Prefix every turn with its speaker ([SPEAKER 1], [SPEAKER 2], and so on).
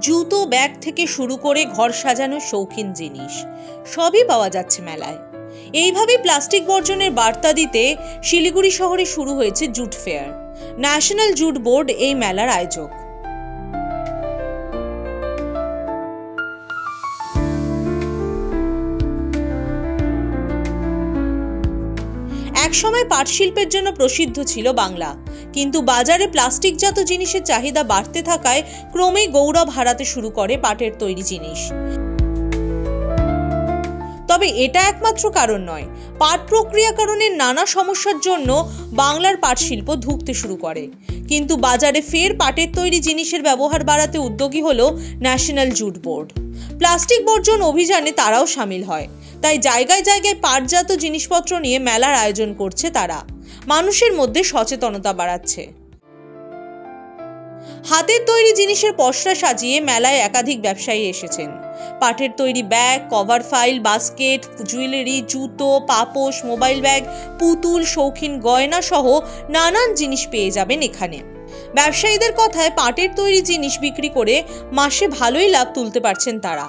[SPEAKER 1] জুতো, ব্যাগ থেকে শুরু করে ঘর সাজানোর শৌখিন জিনিস সবই পাওয়া যাচ্ছে মেলায়। এইভাবেই প্লাস্টিক বর্জনের বার্তা দিতে শিলিগুড়ি শহরে শুরু হয়েছে jute fair. National jute board এই মেলার আয়োজক। একসময় পাট শিল্পের জন্য প্রসিদ্ধ ছিল বাংলা, কিন্তু বাজারে প্লাস্টিকজাত জিনিসের চাহিদা বাড়তে থাকায় ক্রমেই গৌরব হারাতে শুরু করে পাটের তৈরি জিনিস। তবে এটা একমাত্র কারণ নয়। পাট প্রক্রিয়াকরণের নানা সমস্যার জন্য বাংলার পাট শিল্প ধুঁকতে শুরু করে। কিন্তু বাজারে ফের পাটের তৈরি জিনিসের ব্যবহার বাড়াতে উদ্যোগী হলো ন্যাশনাল জুট বোর্ড। প্লাস্টিক বর্জন অভিযানে তারাও সামিল হয়। তাই জায়গায় জায়গায় পাটজাত জিনিসপত্র নিয়ে মেলার আয়োজন করছে তারা। মানুষের মধ্যে সচেতনতা বাড়াচ্ছে। হাতের তৈরি জিনিসের পসরা সাজিয়ে মেলায় একাধিক ব্যবসায়ী এসেছেন। পাটের তৈরি bag, cover file, basket, jewellery, জুতো, পাপোশ, মোবাইল ব্যাগ, পুতুল, শৌখিন গয়না সহ নানান জিনিস পেয়ে যাবেন এখানে। ব্যবসায়ীদের কথায় পাটের তৈরি জিনিস বিক্রি করে মাসে ভালোই লাভ তুলতে পারছেন তারা।